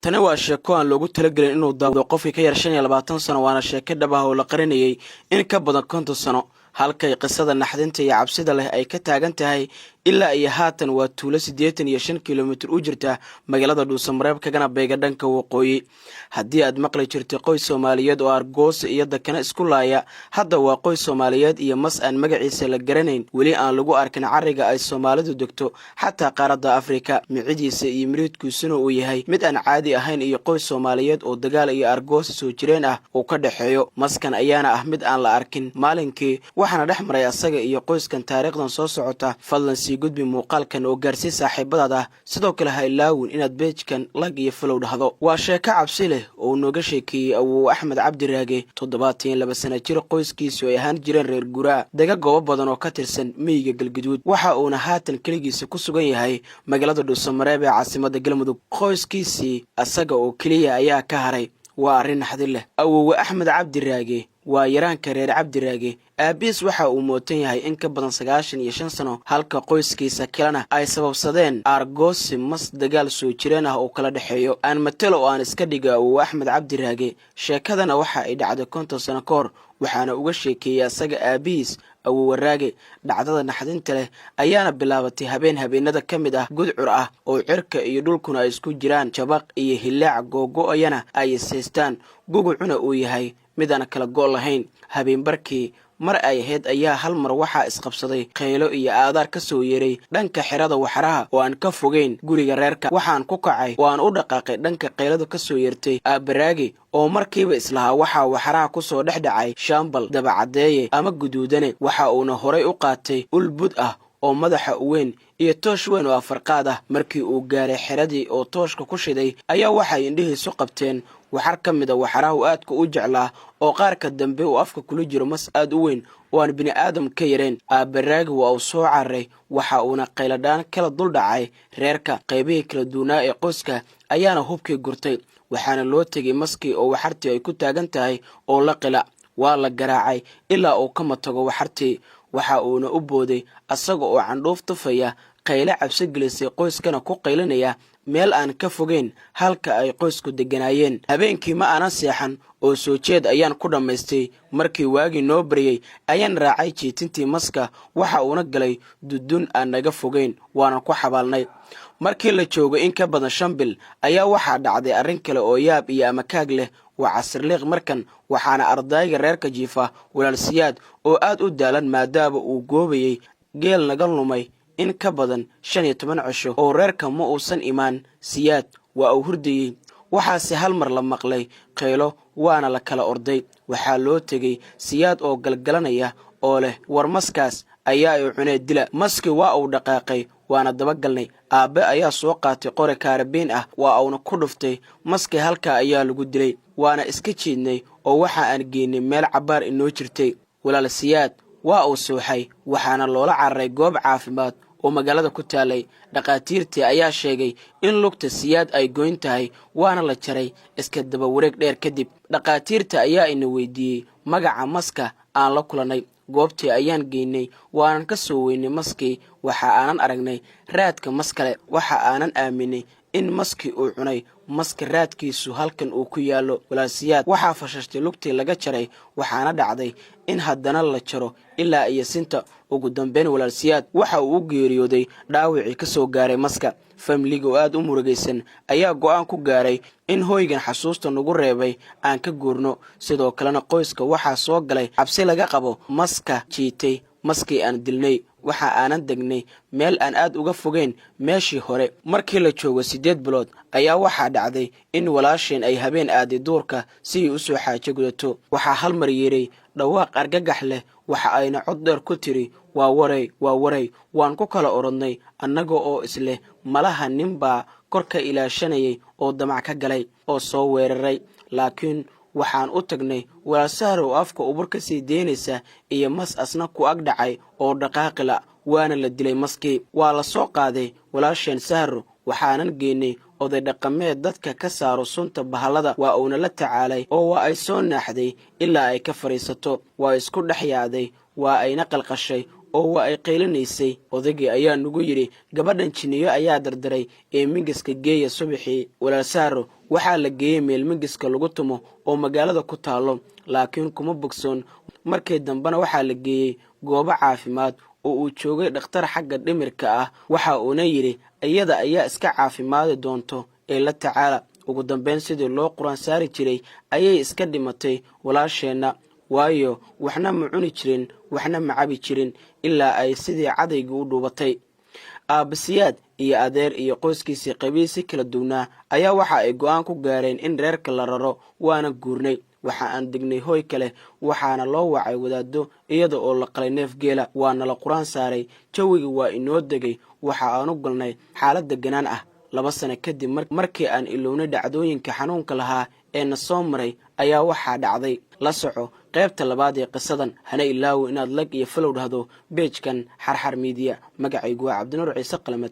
tani waa sheeko aan loogu talagelin inuu daawado qofkii ka yar 25 sano waana sheeko dhab ah oo la qarinayay in ka badan 50 sano halkay qisada naxdinta iyo cabsida leh ay ka taagan tahay ilaa iyo haatan waa tuulo 85 kiiloomitir u jirta magaalada Dhuusamareeb kagana beega dhanka waqooyi haddii aad maqli jirtay qoys Soomaaliyeed oo argoos iyo dadkana isku laaya hadda waa qoys Soomaaliyeed iyo mas aan magaciisa la garanayn weli aan lagu arkin cariga ay Soomaalidu degto xataa qaaradda Afrika micidiisa iyo miridkiisuna uu yahay mid aan caadi ahayn iyo qoys Soomaaliyeed oo dagaal iyo argoos soo jireen ah oo ka dhaxeeyo maskan ayaana ah mid aan la arkin maalinkii waxaana dhex maray asaga iyo qoyskan taariikhdan soo socota fadlan gudbi muuqaalkan oo gaarsi saaxiibadaada sidoo kale ha ilaawin inaad page-kan like iyo follow dhahdo waa sheeko cabsi leh oo nooga sheekiyay Awow Axmed Cabdi Raage 72 sano jir qoyskiisu ay ahaan jireen reer guraa daga goobo badan oo ka tirsan miyiga Galgaduud waxa uuna haatan kaligiisa ku sugan yahay magaalada Dhuusamareeb ee caasimadda Galmudug qoyskiisii asaga oo kaliya ayaa ka haray waa arrin naxdin leh Awow Axmed Cabdi Raage waa yaraanka reer Cabdi Raage aabiis waxa uu mootan yahay in ka badan 95 sano halka qoyskiisa kalena ay sababsadeen argoos mas dagaal soo jireen ah oo kala dhaxeeyo aan matalo oo aan iska dhiga Awow Axmed Cabdi Raage sheekadana waxa ay dhacday 50 sano ka hor waxaana uga sheekiyay asaga aabiis Awow Raage dhacdada naxdinta leh ayaana bilaabatay habeenada kamid ah gudcur ah oo cirka iyo dhulkuna ay isku jiraan jabaq iyo hilaac googo'ayana ay seestaan gugucuna uu yahay midana kala gool lahayn habeen barkii mar ay ahayd ayaa hal mar waxa isqabsaday qaylo iyo aadaar ka soo yeeray dhanka xirada waxaraha oo aan ka fogeyn guriga reerka waxaan ku kacay oo aan u dhaqaaqay dhanka qaylada ka soo yeertay Aabaraage oo markiiba islaha waxa waxaraha ku soo dhexdhacay shaambal dabacadeeye ama guduudane waxa uuna horay u qaatay ulbud ah oo madaxa weyn iyo toosh weyn oo farqaad ah markii uu gaaray xiradii oo tooshka ku shiday ayaa waxa indhihiisu qabteen waxar kamida waxaraha aadka u jeclaa oo qaarka dambe uu afka kula jiro mas aad u weyn oo aan bini aadam ka yareen Aabaraage waa uu soo caray waxa uuna qayladaan kala dul dhacay reerka qaybihii kala duunaa ee qoyska ayaana hubkii gurtay waxaana loo tagay maskii oo waxartii ay ku taagan tahay oo la qila waa la garaacay ilaa uu ka matago waxartii waxa uuna u booday asaga oo candhuuf tufaya qayla cabsi gelisay qoyskana ku qaylinaya meel aan ka fogeyn halka ay qoysku deganaayeen habeenkii ma aanan seexan oo soo jeed ayaan ku dhamaystay markii waagi noo bariyay ayaan raacay jiitintii maska waxa uuna galay dudun aan naga fogeyn waana ku xabaalnay markii la joogo in ka badan 5 bil ayaa waxa dhacday arrin kale oo yaab iyo amakaag leh waa casirliiq markan waxaana ardayga reerka jiifa walaalsiyaad oo aad u daalan maadaama uu goobayay geel naga lumay in ka badan 15 cisho oo reerka ma uusan imaan siyaad waa uu hurdayay waxaase hal mar la maqlay qaylo waana la kala orday waxaa loo tagay siyaad oo galgalanaya oo leh war maskaas ayaa ay cunay dila maski waa uu dhaqaaqay waana daba galnay aabe ayaa soo qaatay qore kaarabeen ah waa uuna ku dhuftay maski halka ayaa lagu dilay waana iska jeednay oo waxa aan geynay meel cabaar inoo jirtay walaal siyaad waa uu sooxay waxaana loola cararay goob caafimaad oo magaalada ku taalay dhaqaatiirtii ayaa sheegay in lugta siyaad ay goyn tahay waana la jaray iska daba wareeg dheer kadib dhaqaatiirta ayaa ina weydiiyay magaca maska aan la kulanay goobtii ayaan geynay waanan ka soo weynay maskii waxa aanan aragnay raadka maskale waxa aanan aaminay in maski uu cunay maska raadkiisu halkan uu ku yaalo walaasiyaad waxa fashashtay lugtii laga jaray waxaana dhacday in haddana la jaro ilaa iyo sinta ugu dambeyn walaasiyaad waxa uu geeriyooday dhaawicii ka soo gaaray maska family-ga aad u murugaysan ayaa go'aan ku gaaray in hooygan xasuusta nagu reebay aan ka guurno sidoo kalena qoyska waxa soo galay cabsi laga qabo maska jiitay maskii aan dilnay waxa aanan degnay meel aan aad uga fogeyn meeshii hore markii la joogo 8 bilood ayaa waxa dhacday in walaasheen ay habeen aaday duurka si u soo xaajo gudato waxa hal mar yeeray dhawaaq argagax leh waxa ayna cod dheer ku tiri waa waray waan ku kala orodnay annaga oo isle malaha ninba korka ilaashanayay oo damac ka galay oo soo weeraray laakiin waxaan u tagnay walaasaaro afka ubur ka sii deynaysa iyo mas asna ku ag dhacay oo dhaqaaqila waana la dilay maskii waa la soo qaaday walaasheen sahro waxaanan geynay oday dhaqameed dadka ka saaro sunta bahalada waa uuna la tacaalay oo waa ay soo naaxday ilaa ay ka fariisato waa isku dhaxyaaday waa ayna qalqashay oo waa ay qaylinaysay. Odaygii ayaa nagu yidhi gabadhan jiniyo ayaa dardaray ee mingiska geeya subaxii. Walaal Saaro waxaa la geeyey meel mingiska lagu tumo oo magaalada ku taalo, laakiin kuma bogsoon. Markii dambena waxaa la geeyey goobo caafimaad oo uu joogay dhakhtar xagga dhimirka ah. Waxa uuna yidhi iyada ayaa iska caafimaadi doonto ee la tacaala. Ugu dambeyn sidii loo quraan saari jiray ayay iska dhimatay walaasheenna, waayo waxna ma cuni jirin waxna ma cabi jirin ilaa ay sidii cadayga u dhuubatay. Aabasiyaad iyo adeer iyo qoyskiisii qabiisi kala duwnaa ayaa waxa ay go'aan ku gaareen in reerka la raro, waana guurnay. Waxa aan degnay hoy kale, waxaana loo wacay wadaado iyada oo la qalay neef geela. Waana la quraan saaray, jawiga waa inoo degay. Waxa aan u galnay xaalad deganaan ah. 2 sano kadib markii aan ilownay dhacdooyinka xanuunka lahaa ee na soo maray ayaa waxaa dhacday. La soco qaybta labaad ee qisadan. Hana ilaawo inaad like iyo follow dhahdo page-kan Xarxar Media. Magacaygu waa Cabdinuur Ciise Qalamed.